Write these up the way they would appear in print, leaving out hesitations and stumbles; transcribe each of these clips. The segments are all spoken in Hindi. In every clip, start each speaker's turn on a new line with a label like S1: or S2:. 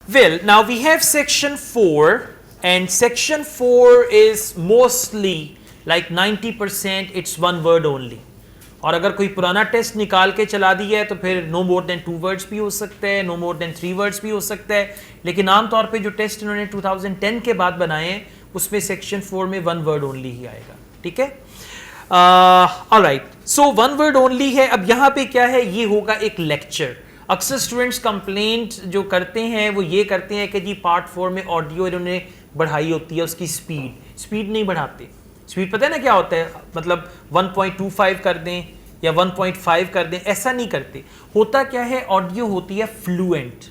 S1: Well, now we have section 4, and section 4 is mostly like 90% it's one word only. और अगर कोई पुराना टेस्ट निकाल के चला दिया है तो फिर नो मोर देन 2 वर्ड्स भी हो सकते हैं, नो मोर देन 3 वर्ड्स भी हो सकता है, लेकिन आमतौर पे जो टेस्ट इन्होंने 2010 के बाद बनाए हैं उसमें सेक्शन 4 में 1 वर्ड ओनली ही आएगा, ठीक है। ऑलराइट, सो 1 वर्ड ओनली है। अब यहाँ पे क्या है, ये होगा एक लेक्चर। अक्सर स्टूडेंट्स कंप्लेंट जो करते हैं वो ये करते हैं कि जी पार्ट 4 में ऑडियो इन्होंने बढ़ाई होती है, उसकी स्पीड नहीं बढ़ाते। स्पीड पता है ना क्या होता है, मतलब 1.25 कर दें या 1.5 कर दें, ऐसा नहीं करते। होता क्या है, ऑडियो होती है फ्लुएंट,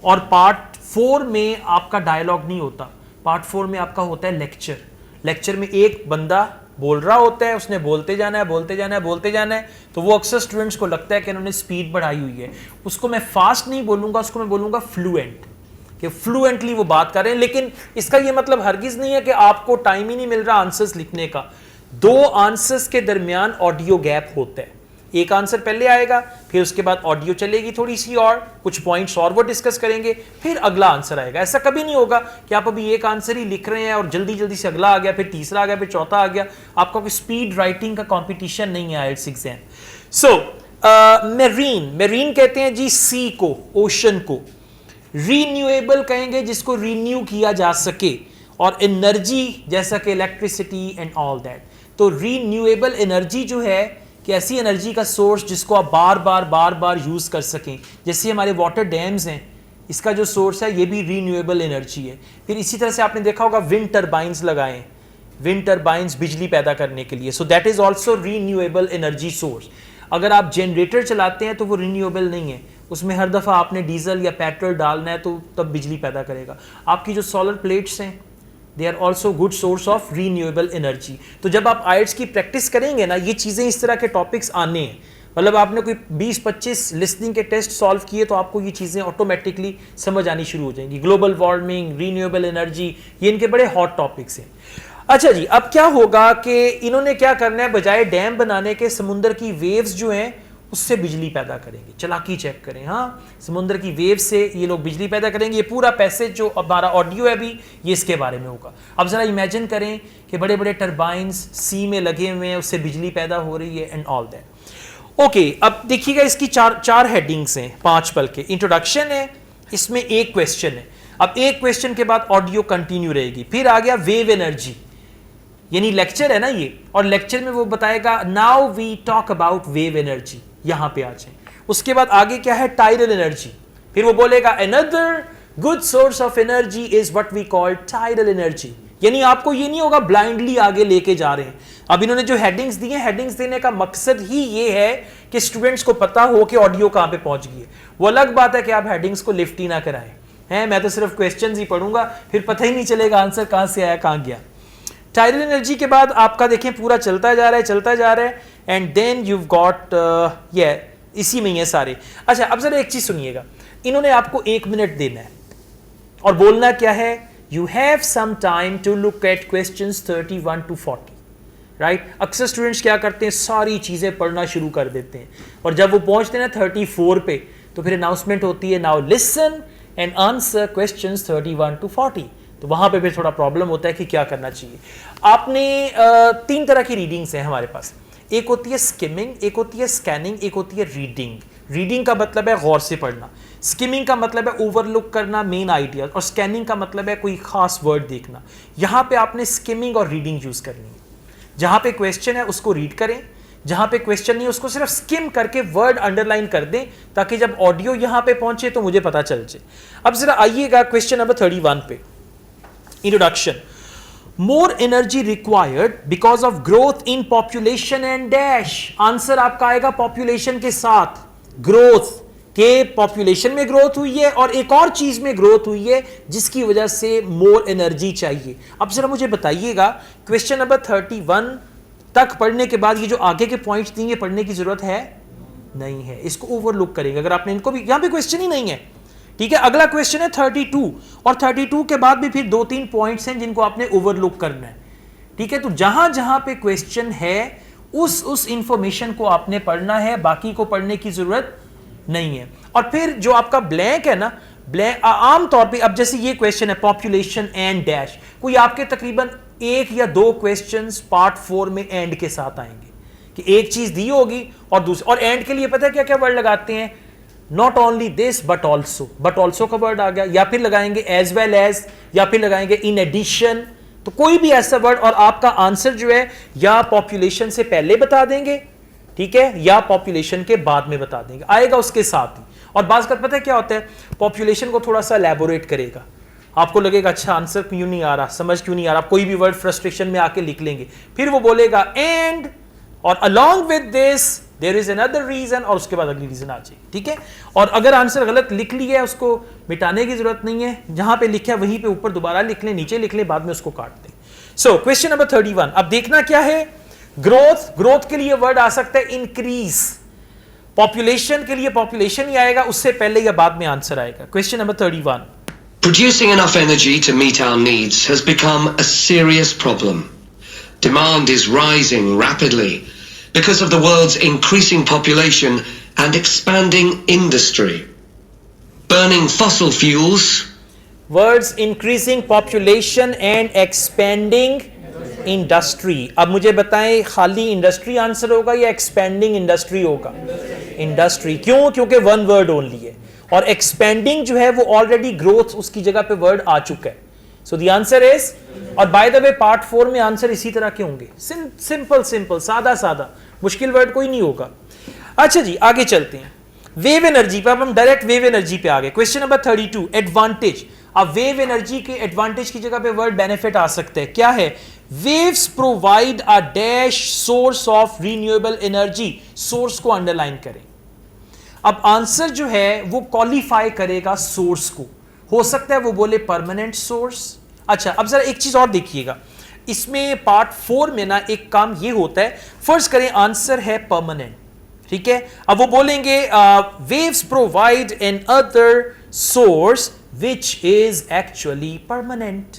S1: और पार्ट 4 में आपका डायलॉग नहीं होता, पार्ट 4 में आपका होता है लेक्चर। लेक्चर में एक बंदा बोल रहा होता है, उसने बोलते जाना है बोलते जाना है बोलते जाना है, तो वो अक्सर स्टूडेंट्स को लगता है कि उन्होंने स्पीड बढ़ाई हुई है। उसको मैं फास्ट नहीं बोलूंगा, उसको मैं बोलूंगा फ्लुएंट, कि फ्लुएंटली वो बात कर रहे हैं। लेकिन इसका ये मतलब हरगिज नहीं है कि आपको टाइम ही नहीं मिल रहा आंसर्स लिखने का। 2 आंसर्स के दरमियान ऑडियो गैप होता है, एक आंसर पहले आएगा, फिर उसके बाद ऑडियो चलेगी थोड़ी सी और कुछ पॉइंट्स और वो डिस्कस करेंगे, फिर अगला आंसर आएगा। ऐसा कभी नहीं होगा कि आप अभी एक आंसर ही लिख रहे हैं और जल्दी जल्दी से अगला आ गया, फिर तीसरा आ गया, फिर चौथा आ गया। आपका कोई स्पीड राइटिंग का कॉम्पिटिशन नहीं है आइल्ट्स एग्जाम। सो मेरीन कहते हैं जी सी को, ओशन को। रीन्यूएबल कहेंगे जिसको रीन्यू किया जा सके, और एनर्जी जैसा कि इलेक्ट्रिसिटी एंड ऑल दैट। तो रीन्यूएबल एनर्जी जो है कि ऐसी एनर्जी का सोर्स जिसको आप बार बार यूज कर सकें, जैसे हमारे वाटर डैम्स हैं, इसका जो सोर्स है ये भी रीन्यूएबल एनर्जी है। फिर इसी तरह से आपने देखा होगा विंड टर्बाइंस लगाएं, विंड टर्बाइंस बिजली पैदा करने के लिए, so that is also renewable energy source. अगर आप जनरेटर चलाते हैं तो वो रीन्यूएबल नहीं है, उसमें हर दफ़ा आपने डीजल या पेट्रोल डालना है तो तब बिजली पैदा करेगा। आपकी जो सोलर प्लेट्स हैं they are also good source of renewable energy. तो जब आप आइल्ट्स की प्रैक्टिस करेंगे ना, ये चीज़ें इस तरह के टॉपिक्स आने हैं, मतलब आपने कोई 20-25 लिसनिंग के टेस्ट सॉल्व किए तो आपको ये चीज़ें ऑटोमेटिकली समझ आनी शुरू हो जाएंगी। ग्लोबल वार्मिंग, रीन्यूएबल एनर्जी, ये इनके बड़े हॉट टॉपिक्स हैं। अच्छा जी, अब क्या होगा कि इन्होंने क्या करना है, बजाय डैम बनाने के समुद्र की वेव्स जो हैं उससे बिजली पैदा करेंगे। चालाकी चेक करें, हाँ, समुद्र की वेव से ये लोग बिजली पैदा करेंगे। ये पूरा पैसेज जो हमारा ऑडियो है अभी, ये इसके बारे में होगा। अब जरा इमेजिन करें कि बड़े बड़े टर्बाइंस सी में लगे हुए हैं, उससे बिजली पैदा हो रही है एंड ऑल दैट। ओके, अब देखिएगा इसकी चार हेडिंग्स हैं 5 पल के। इंट्रोडक्शन है, इसमें एक क्वेश्चन है। अब एक क्वेश्चन के बाद ऑडियो कंटिन्यू रहेगी। फिर आ गया वेव एनर्जी, यानी लेक्चर है ना ये, और लेक्चर में वो बताएगा now we talk about wave energy, यहां पे आ जाए। उसके बाद आगे क्या है, टाइडल एनर्जी। फिर वो बोलेगा another good source of energy is what we call tidal energy. यानी आपको ये नहीं होगा ब्लाइंडली आगे लेके जा रहे हैं। अब इन्होंने जो हेडिंग्स दी हैं, हेडिंग्स देने का मकसद ही ये है कि स्टूडेंट्स को पता हो कि ऑडियो कहां पे पहुंच गई है। वो अलग बात है कि आप हेडिंग्स को लिफ्ट ही ना कराएं हैं, मैं तो सिर्फ क्वेश्चंस ही पढ़ूंगा, फिर पता ही नहीं चलेगा आंसर कहां से आया कहां गया। टाइडल एनर्जी के बाद आपका देखें पूरा चलता जा रहा है एंड देन यू गॉट ये इसी में ये सारे। अच्छा, अब जरा एक चीज सुनिएगा, इन्होंने आपको 1 मिनट देना है और बोलना क्या है, you have some time to look at questions 31 to 40, right. अक्सर स्टूडेंट्स क्या करते हैं, सारी चीजें पढ़ना शुरू कर देते हैं, और जब वो पहुंचते हैं ना 34 पे तो फिर अनाउंसमेंट होती है, now listen and answer questions 31 to 40। तो वहां पे फिर थोड़ा प्रॉब्लम होता है कि क्या करना चाहिए। आपने 3 तरह की रीडिंग्स हैं हमारे पास। एक होती है स्किमिंग, एक होती है स्कैनिंग, एक होती है रीडिंग। रीडिंग का मतलब है गौर से पढ़ना, स्किमिंग का मतलब है ओवरलुक करना मेन आइडिया, और स्कैनिंग का मतलब है कोई खास वर्ड देखना। यहां पे आपने स्किमिंग और रीडिंग यूज करनी है। जहां पे क्वेश्चन है उसको रीड करें, जहां पे क्वेश्चन नहीं उसको सिर्फ स्किम करके वर्ड अंडरलाइन कर दें, ताकि जब ऑडियो यहां पे पहुंचे तो मुझे पता चल जाए। अब जरा आइएगा क्वेश्चन नंबर 31 पे। Introduction, more energy required because of growth in population and dash. Answer आपका आएगा पॉपुलेशन के साथ, ग्रोथ के, पॉपुलेशन में ग्रोथ हुई है और एक और चीज में ग्रोथ हुई है जिसकी वजह से मोर एनर्जी चाहिए। अब जरा मुझे बताइएगा, क्वेश्चन नंबर 31 तक पढ़ने के बाद ये जो आगे के पॉइंट्स दिए पढ़ने की जरूरत है नहीं है, इसको ओवरलुक करेंगे। अगर आपने इनको भी, यहां पे क्वेश्चन ही नहीं है, ठीक है। अगला क्वेश्चन है 32, और 32 के बाद भी फिर 2-3 पॉइंट्स हैं जिनको आपने ओवरलुक करना है, ठीक है। तो जहां जहां पे क्वेश्चन है उस इंफॉर्मेशन को आपने पढ़ना है, बाकी को पढ़ने की जरूरत नहीं है। और फिर जो आपका ब्लैंक है ना, आम तौर पे अब जैसे ये क्वेश्चन है पॉपुलेशन एंड डैश, कोई आपके तकरीबन एक या दो क्वेश्चंस पार्ट 4 में एंड के साथ आएंगे कि एक चीज दी होगी और दूसरी, और एंड के लिए पता है क्या क्या वर्ड लगाते हैं, not only this but also का वर्ड आ गया, या फिर लगाएंगे एज वेल एज, या फिर लगाएंगे इन एडिशन, तो कोई भी ऐसा वर्ड, और आपका आंसर जो है या पॉपुलेशन से पहले बता देंगे, ठीक है, या पॉपुलेशन के बाद में बता देंगे, आएगा उसके साथ ही। और बात का पता है क्या होता है, पॉपुलेशन को थोड़ा सा एलैबोरेट करेगा, आपको लगेगा अच्छा आंसर क्यों नहीं आ रहा, समझ क्यों नहीं आ रहा, आप कोई भी वर्ड फ्रस्ट्रेशन में आके लिख लेंगे, फिर वो बोलेगा एंड और along with this there is another reason, और उसके बाद अगली रीजन आ जाएगी, ठीक है। और अगर आंसर गलत लिख लिया है उसको मिटाने की जरूरत नहीं है, जहां पे लिखा है वहीं पे ऊपर दोबारा लिख लें, नीचे लिख लें, बाद में उसको काट दें। सो क्वेश्चन नंबर 31, अब देखना क्या है, ग्रोथ के लिए वर्ड आ सकता है इंक्रीज, पॉपुलेशन के लिए पॉपुलेशन ही आएगा, उससे पहले या बाद में आंसर आएगा। Question number 31,
S2: Producing enough energy to meet our needs has become a serious problem. Demand is rising rapidly because of the world's increasing population and expanding industry. Burning fossil fuels.
S1: Words increasing population and expanding industry. अब मुझे बताएं खाली इंडस्ट्री आंसर होगा या एक्सपेंडिंग इंडस्ट्री होगा? इंडस्ट्री। क्यों? क्योंकि वन वर्ड ओनली है, और एक्सपेंडिंग जो है वो ऑलरेडी ग्रोथ उसकी जगह पे वर्ड आ चुका है। सो द आंसर इज, और बाय द वे पार्ट 4 में आंसर इसी तरह के होंगे, सिंपल सादा सादा, मुश्किल वर्ड कोई नहीं होगा। अच्छा जी आगे चलते हैं, वेव एनर्जी पे, अब हम डायरेक्ट वेव एनर्जी पे आ गए। Question number 32, advantage. अब वेव एनर्जी के एडवांटेज की जगह पे वर्ड बेनिफिट आ सकते हैं, क्या है? Waves provide a dash source of renewable energy, source को अंडरलाइन करें। अब आंसर जो है वो क्वालिफाई करेगा सोर्स को, हो सकता है वो बोले परमानेंट सोर्स। अच्छा अब जरा एक चीज और देखिएगा, इसमें पार्ट 4 में ना एक काम ये होता है, फर्स्ट करें आंसर है परमानेंट, ठीक है, अब वो बोलेंगे waves provide an other source which is actually permanent,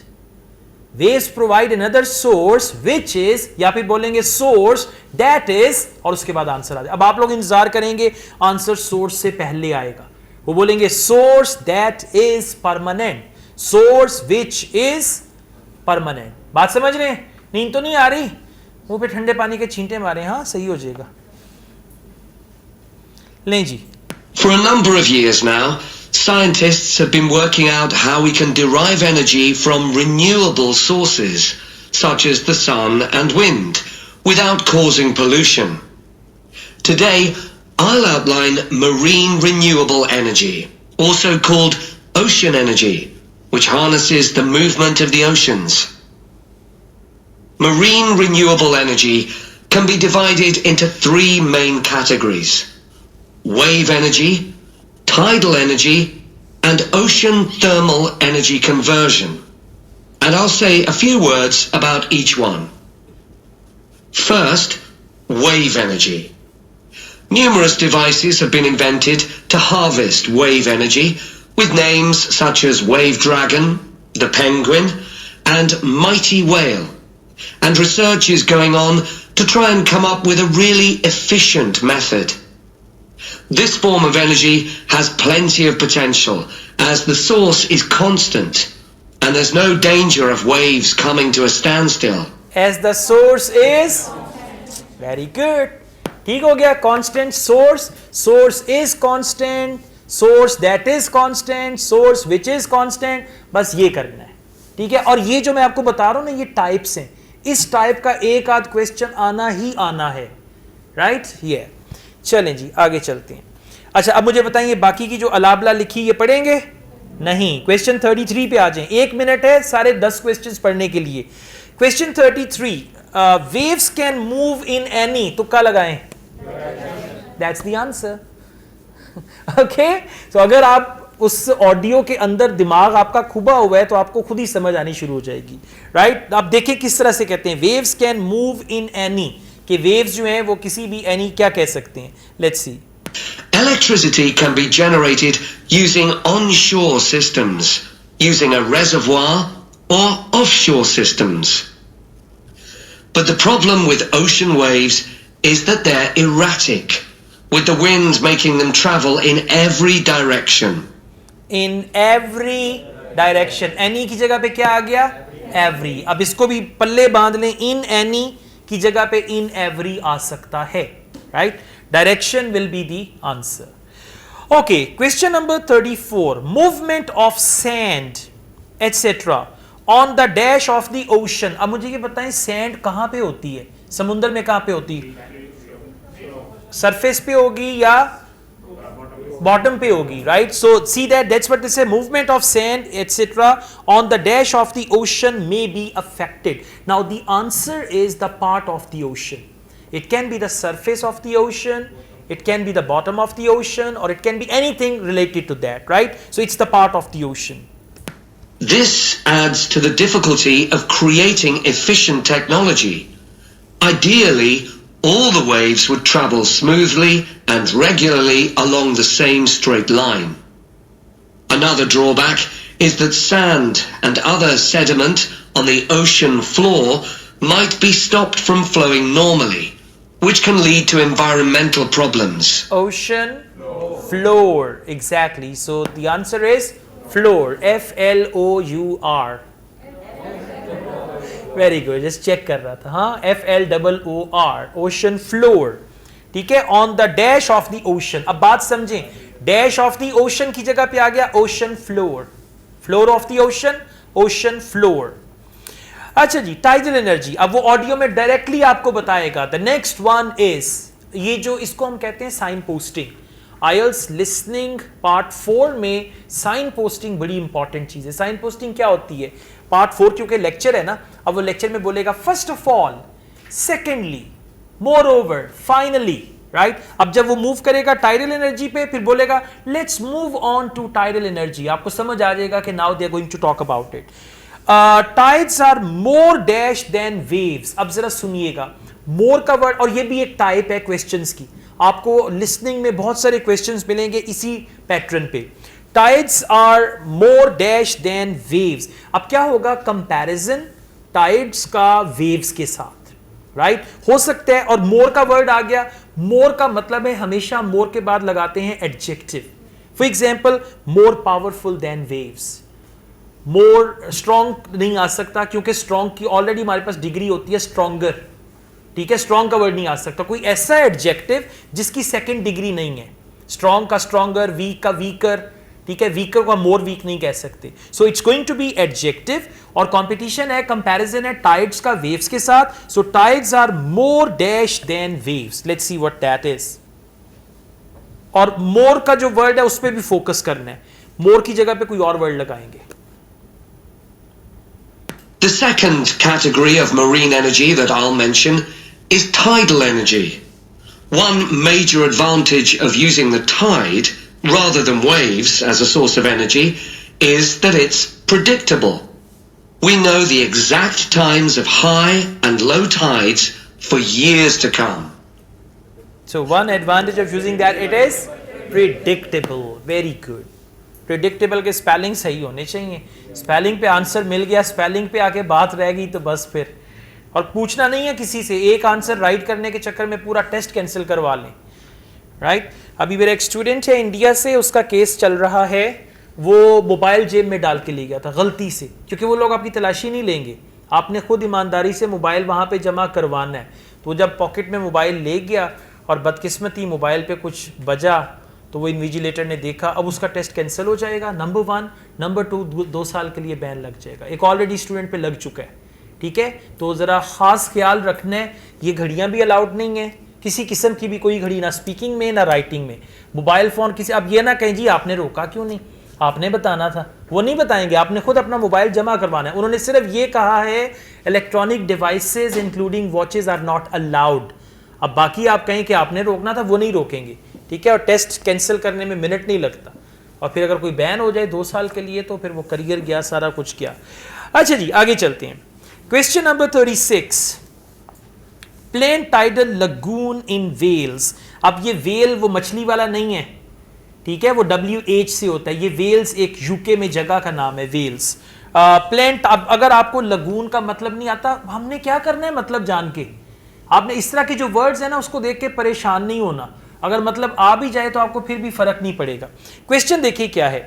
S1: waves provide another source which is, या फिर बोलेंगे सोर्स दैट इज, और उसके बाद आंसर आ जाए। अब आप लोग इंतजार करेंगे आंसर सोर्स से पहले आएगा, वो बोलेंगे source that is permanent, source which is permanent. बात समझ रहे हैं? नींद तो नहीं आ रही? मुंह पे ठंडे पानी के छींटे मारे, हाँ सही हो जाएगा। लें जी।
S2: For a number of years now, scientists have been working out how we can derive energy from renewable sources, such as the sun and wind, without causing pollution. Today, I'll outline marine renewable energy, also called ocean energy, which harnesses the movement of the oceans. Marine renewable energy can be divided into 3 main categories: wave energy, tidal energy, and ocean thermal energy conversion. And I'll say a few words about each one. First, wave energy. Numerous devices have been invented to harvest wave energy, with names such as Wave Dragon, the Penguin, and Mighty Whale. And research is going on to try and come up with a really efficient method. This form of energy has plenty of potential, as the source is constant, and there's no danger of waves coming to a standstill.
S1: As the source is, very good, ठीक हो गया, constant source, source is constant, source that is constant, source which is constant, बस ये करना है, ठीक है। और ये जो मैं आपको बता रहा हूं ना, ये टाइप्स हैं, इस टाइप का एक आध क्वेश्चन आना ही आना है, राइट? ये चलें जी आगे चलते हैं। अच्छा अब मुझे बताइए बाकी की जो अलाबला लिखी ये पढ़ेंगे? नहीं, क्वेश्चन 33 पे आ जाएं, 1 मिनट है सारे 10 क्वेश्चंस पढ़ने के लिए। Question 33, waves can move in any, तुक्का लगाएं, दैट्स द आंसर। ओके, तो अगर आप उस ऑडियो के अंदर दिमाग आपका खुबा हुआ है तो आपको खुद ही समझ आनी शुरू हो जाएगी, राइट? आप देखिए किस तरह से कहते हैं, waves can move in any, कि वेव्स जो हैं वो किसी भी एनी क्या कह सकते हैं? Let's see.
S2: Electricity can be generated using onshore systems, using a reservoir, or offshore systems. But the problem with ocean waves is that they're erratic, with the winds making them travel in every direction.
S1: In every direction, any की जगह पे क्या आ गया, एवरी। अब इसको भी पल्ले बांध लें, इन एनी की जगह पे इन एवरी आ सकता है, right. Direction will be the answer. Okay, question number 34, movement of sand etcetera on the dash of the ocean. अब मुझे ये बताएं सैंड कहां पे होती है, समुद्र में कहां पे होती है, सरफेस पे होगी या बॉटम पे होगी, right. So see that's what this है, movement of sand etcetera on the dash of the ocean may be affected. Now the answer is the part of the ocean. It can be the surface of the ocean, it can be the bottom of the ocean, or it can be anything related to that, right? So it's the part of the ocean.
S2: This adds to the difficulty of creating efficient technology. Ideally, all the waves would travel smoothly and regularly along the same straight line. Another drawback is that sand and other sediment on the ocean floor might be stopped from flowing normally, which can lead to environmental problems.
S1: Ocean floor, exactly. So the answer is floor, F-L-O-U-R. Very good, just check कर रहा था, हाँ, F-L-O-O-R, ocean floor, ठीक है, on the dash of the ocean। अब बात समझें, dash of the ocean की जगह पे आ गया ocean floor, floor of the ocean, ocean floor। अच्छा जी, टाइडल एनर्जी, अब वो ऑडियो में डायरेक्टली आपको बताएगा। द नेक्स्ट वन इज, ये जो इसको हम कहते हैं sign posting. IELTS listening part 4 में साइन पोस्टिंग बड़ी इंपॉर्टेंट चीज है। साइन पोस्टिंग क्या होती है, पार्ट 4 क्योंकि लेक्चर है ना, अब वो लेक्चर में बोलेगा first of all, secondly, more over, finally, right. अब जब वो मूव करेगा टाइडल एनर्जी पे, फिर बोलेगा let's move on to tidal energy. आपको समझ आ जाएगा कि now they are going to talk about it. Tides are more dash than waves. अब जरा सुनिएगा, मोर का वर्ड, और ये भी एक टाइप है क्वेश्चंस की, आपको लिसनिंग में बहुत सारे क्वेश्चंस मिलेंगे इसी पैटर्न पे। Tides are more dash than waves. अब क्या होगा, कंपैरिजन टाइड्स का वेव्स के साथ, राइट, हो सकता है। और मोर का वर्ड आ गया, मोर का मतलब है हमेशा मोर के बाद लगाते हैं adjective. For example, more powerful than waves. More strong नहीं आ सकता क्योंकि स्ट्रॉन्ग की ऑलरेडी हमारे पास डिग्री होती है स्ट्रॉन्गर, ठीक है, स्ट्रॉन्ग का वर्ड नहीं आ सकता। कोई ऐसा एडजेक्टिव जिसकी सेकंड डिग्री नहीं है, स्ट्रॉन्ग का स्ट्रॉन्गर, वीक का वीकर, ठीक है, वीकर को मोर वीक नहीं कह सकते। So it's going to be adjective, और कंपटीशन है, कंपैरिजन है टाइड्स का वेव्स के साथ। So tides are more dash than waves. Let's see what that is. और मोर का जो वर्ड है उस पर भी फोकस करना है, मोर की जगह पे कोई और वर्ड लगाएंगे।
S2: The second category of marine energy that I'll mention is tidal energy. One major advantage of using the tide rather than waves as a source of energy is that it's predictable. We know the exact times of high and low tides for years to come.
S1: So one advantage of using that, it is predictable. Very good. Predictable के स्पेलिंग सही होने चाहिए। स्पेलिंग पे आंसर मिल गया, स्पेलिंग पे आके बात रह गई तो बस फिर, और पूछना नहीं है किसी से, एक आंसर राइट करने के चक्कर में पूरा टेस्ट कैंसिल करवा लें, राइट। अभी मेरा एक स्टूडेंट है इंडिया से, उसका केस चल रहा है, वो मोबाइल जेब में डाल के ले गया था गलती से, क्योंकि वो लोग आपकी तलाशी नहीं लेंगे, आपने खुद ईमानदारी से मोबाइल वहाँ पे जमा करवाना है। तो जब पॉकेट में मोबाइल ले गया और बदकिस्मती मोबाइल पे कुछ बजा, तो वो इन्विजिलेटर ने देखा, अब उसका टेस्ट कैंसिल हो जाएगा, नंबर 1। नंबर 2, 2 साल के लिए बैन लग जाएगा। एक ऑलरेडी स्टूडेंट पे लग चुका है, ठीक है। तो ज़रा ख़ास ख्याल रखना है, ये घड़ियाँ भी अलाउड नहीं है, किसी किस्म की भी कोई घड़ी, ना स्पीकिंग में ना राइटिंग में। मोबाइल फ़ोन किसी, अब ये ना कहें जी आपने रोका क्यों नहीं, आपने बताना था, वो नहीं बताएंगे, आपने खुद अपना मोबाइल जमा करवाना है। उन्होंने सिर्फ ये कहा है electronic devices including watches are not allowed. अब बाकी आप कहें कि आपने रोकना था, वो नहीं रोकेंगे, ठीक है। और टेस्ट कैंसिल करने में मिनट नहीं लगता, और फिर अगर कोई बैन हो जाए 2 साल के लिए तो फिर वो करियर गया, सारा कुछ गया। अच्छा जी, आगे चलते हैं। Question number 36, plan tidal lagoon in Wales. अब ये वेल वो मछली वाला नहीं है, ठीक है, वो WH से होता है। ये वेल्स एक यूके में जगह का नाम है, वेल्स। प्लेन, अब अगर आपको लगून का मतलब नहीं आता, हमने क्या करना है मतलब जान के, आपने इस तरह के जो वर्ड्स है ना उसको देख के परेशान नहीं होना। अगर मतलब आ भी जाए तो आपको फिर भी फर्क नहीं पड़ेगा। क्वेश्चन देखिए क्या है,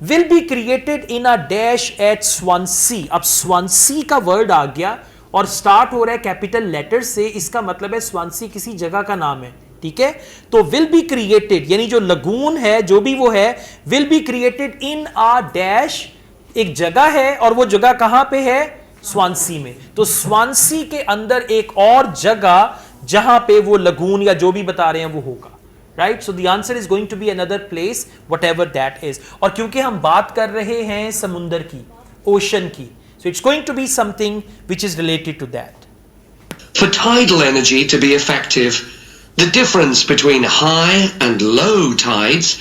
S1: will be created in a dash at Swansea. अब स्वांसी का वर्ड आ गया और स्टार्ट हो रहा है कैपिटल लेटर से, इसका मतलब है स्वांसी किसी जगह का नाम है, ठीक है। तो विल बी क्रिएटेड यानी जो लगून है, जो भी वो है, will be created in a dash, एक जगह है और वो जगह कहां पे है, स्वांसी में। तो स्वांसी के अंदर एक और जगह जहां पे वो लगून या जो भी बता रहे हैं वो होगा, right. So the answer is going to be another place whatever that is. और क्योंकि हम बात कर रहे हैं समुंदर की, ओशन की, so it's going to be something which is related to that.
S2: For tidal energy to be effective, the difference between high and low tides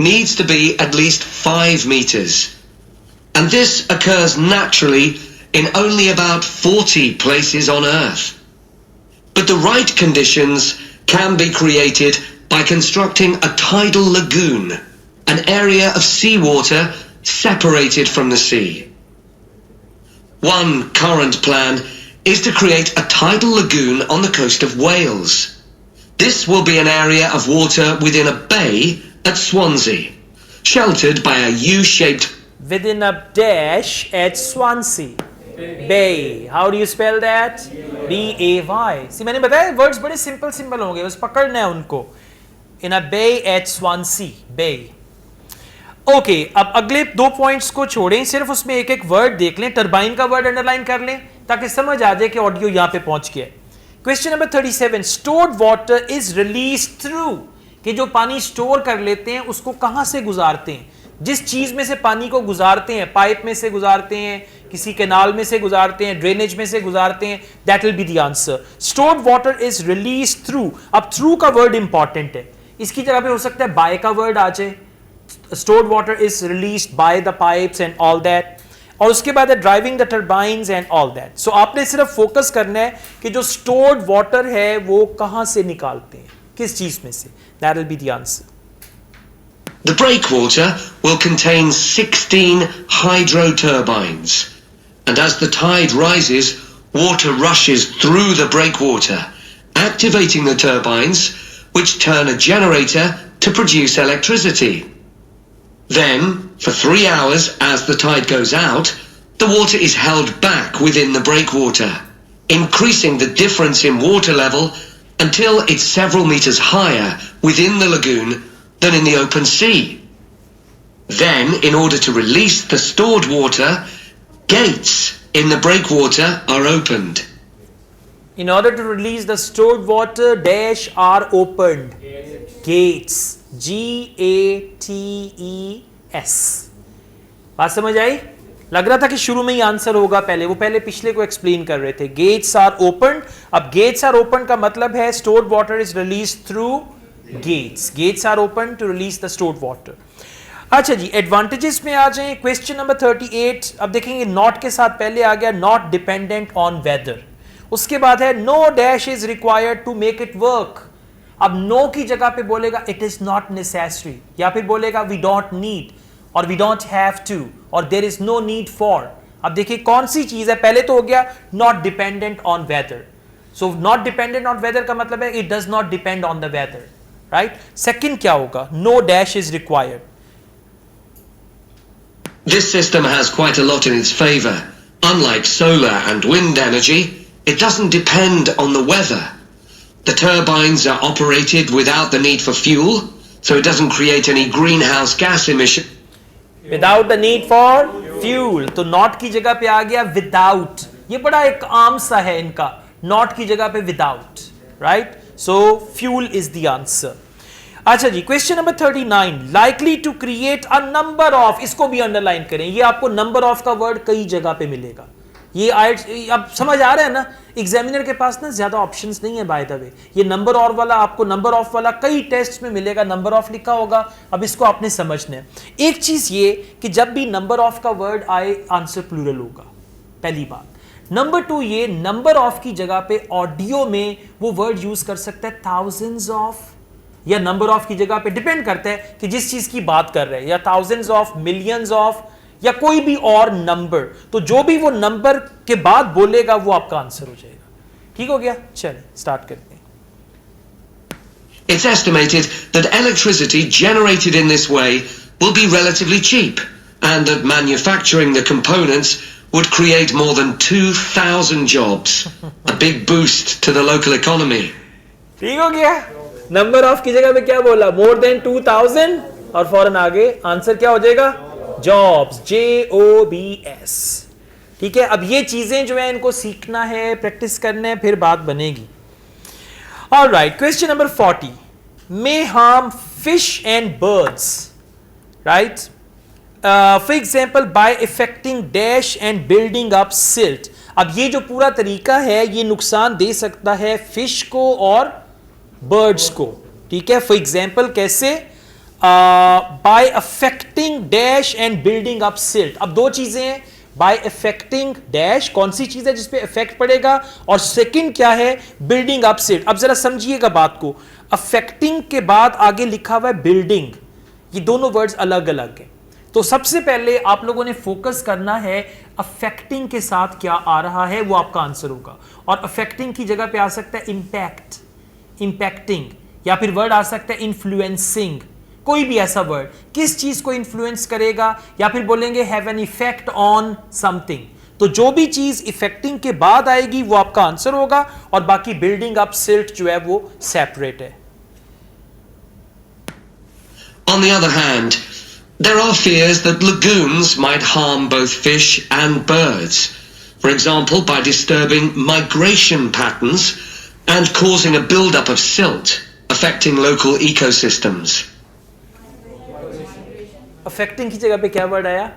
S2: needs to be at least 5 meters. And this occurs naturally in only about 40 places on Earth. But the right conditions can be created by constructing a tidal lagoon, an area of seawater separated from the sea. One current plan is to create a tidal lagoon on the coast of Wales. This will be an area of water within a bay at Swansea, sheltered by a U-shaped...
S1: Within a dash at Swansea. Bay. How do you spell that? B-A-Y. See, मैंने बताया words बड़े simple होंगे, बस पकड़ना है उनको. In a bay at Swansea. Bay. Okay अब अगले 2 पॉइंट्स को छोड़ें, सिर्फ उसमें एक एक वर्ड देख लें। टरबाइन का वर्ड अंडरलाइन कर लें ताकि समझ आ जाए कि ऑडियो यहां पे पहुंच गया। Question number 37, stored water is release through, कि जो पानी स्टोर कर लेते हैं उसको कहां से गुजारते हैं, जिस चीज में से पानी को गुजारते हैं, पाइप में से गुजारते हैं, किसी कैनाल में से गुजारते हैं, ड्रेनेज में से गुजारते हैं, that will be the answer. Stored water is release through. अब थ्रू का वर्ड इंपॉर्टेंट है, इसकी जगह पे हो सकता है बाय का वर्ड आ जाए, stored water is released by the pipes and all that, और उसके बाद है driving the turbines and all that. So आपने सिर्फ फोकस करना है कि जो stored water है वो कहां से निकालते हैं, किस चीज में से, that will be the answer.
S2: The breakwater will contain 16 hydro turbines, and as the tide rises, water rushes through the breakwater, activating the turbines, which turn a generator to produce electricity. Then, for 3 hours as the tide goes out, the water is held back within the breakwater, increasing the difference in water level until it's several meters higher within the lagoon than in the open sea. Then, in order to release the stored water, gates in the breakwater are opened.
S1: In order to release the stored water, dash are opened. Gates. G-A-T-E-S. बात समझ आई? लग रहा था कि शुरू में ही आंसर होगा, वो पहले पिछले को एक्सप्लेन कर रहे थे। Gates are open. अब गेट्स आर ओपन का मतलब है stored water is release through gates. Gates are open to release the stored water. अच्छा जी, एडवांटेजेस में आ जाएं। क्वेश्चन नंबर 38, अब देखेंगे नॉट के साथ पहले आ गया नॉट डिपेंडेंट ऑन वेदर, उसके बाद है no dash is required to make it work. अब नो की जगह पे बोलेगा इट इज नॉट नेसेसरी, या फिर बोलेगा वी डोंट नीड, और वी डोंट हैव टू, और there is no need for. अब देखिए कौन सी चीज है, पहले तो हो गया not dependent on weather. So not dependent on weather का मतलब है it does not depend on the weather, right. Second क्या होगा, no dash is required.
S2: This system has quite a lot in its favor. Unlike solar and wind energy, it doesn't depend on the weather. The turbines are operated without the need for fuel, so it doesn't create any greenhouse gas emission.
S1: Without the need for fuel, तो not की जगह पे आ गया without। ये बड़ा एक आम सा है इनका, not की जगह पे without, right? So fuel is the answer. अच्छा जी, question number 39, likely to create a number of, इसको भी अंडरलाइन करें। ये आपको नंबर ऑफ का वर्ड कई जगह पे मिलेगा। ये अब समझ आ रहा है ना, एग्जामिनर के पास ना ज्यादा ऑप्शंस नहीं है बाय द वे। ये नंबर और वाला आपको नंबर ऑफ वाला कई टेस्ट में मिलेगा, नंबर ऑफ लिखा होगा। अब इसको आपने समझना है। एक चीज ये कि जब भी नंबर ऑफ का वर्ड आए आंसर प्लूरल होगा, पहली बात। नंबर 2, ये नंबर ऑफ की जगह पे ऑडियो में वो वर्ड यूज कर सकता है थाउजेंड्स ऑफ, या नंबर ऑफ की जगह पे डिपेंड करता है कि जिस चीज की बात कर रहे हैं, या थाउजेंड्स ऑफ, मिलियंस ऑफ, या कोई भी और नंबर। तो जो भी वो नंबर के बाद बोलेगा वो आपका आंसर हो जाएगा। ठीक हो गया, चलिए स्टार्ट करते हैं।
S2: It's estimated that electricity generated in this way will be relatively cheap, and that manufacturing the components would create more than 2,000 jobs, a big boost to the local economy.
S1: ठीक हो गया. नंबर ऑफ की जगह पे क्या बोला? मोर देन 2000 और फौरन आगे आंसर क्या हो जाएगा? Jobs, JOBS. ठीक है. अब ये चीजें जो है इनको सीखना है, प्रैक्टिस करना है, फिर बात बनेगी. Alright, question number 40. May harm fish and birds, right? For example, by affecting dash and building up silt. अब ये जो पूरा तरीका है ये नुकसान दे सकता है फिश को और बर्ड्स को. ठीक है. फॉर एग्जाम्पल कैसे? By affecting dash and building up silt. अब दो चीजें हैं. बाय अफेक्टिंग डैश, कौन सी चीज है जिसपे इफेक्ट पड़ेगा, और सेकंड क्या है? Building up silt. अब जरा समझिएगा बात को. अफेक्टिंग के बाद आगे लिखा हुआ है बिल्डिंग. ये दोनों वर्ड्स अलग अलग हैं. तो सबसे पहले आप लोगों ने फोकस करना है अफेक्टिंग के साथ क्या आ रहा है, वो आपका आंसर होगा. और अफेक्टिंग की जगह पे आ सकता है इंपैक्ट, इंपैक्टिंग, या फिर वर्ड आ सकता है इन्फ्लुएंसिंग. कोई भी ऐसा वर्ड किस चीज को इन्फ्लुएंस करेगा, या फिर बोलेंगे have an effect on something. तो जो भी चीज इफेक्टिंग के बाद आएगी वो आपका आंसर होगा, और बाकी बिल्डिंग अप सिल्ट जो है वो सेपरेट है.
S2: On the other hand, there are fears that lagoons might harm both fish and birds, for example by disturbing migration patterns and causing a build-up of silt, affecting local ecosystems.
S1: Affecting की जगह पे क्या वर्ड आया?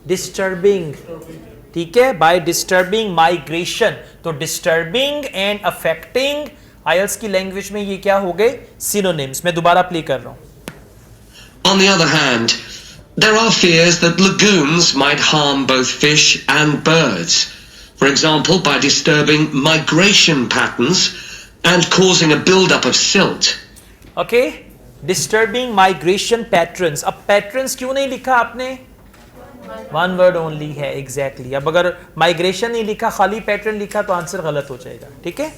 S1: डिस्टर्बिंग. ठीक है. By disturbing migration. तो डिस्टर्बिंग एंड अफेक्टिंग आयल्स की लैंग्वेज में ये क्या हो गए? सिनोनिम्स. मैं दोबारा प्ले कर रहा हूं.
S2: On the other hand, there are fears that lagoons might harm both fish and birds, for example by disturbing migration patterns and causing a build-up of silt.
S1: Okay? Disturbing migration patterns. अब patterns क्यों नहीं लिखा आपने? One word only है. Exactly. अब अगर migration नहीं लिखा, खाली pattern लिखा तो आंसर गलत हो जाएगा. ठीक है.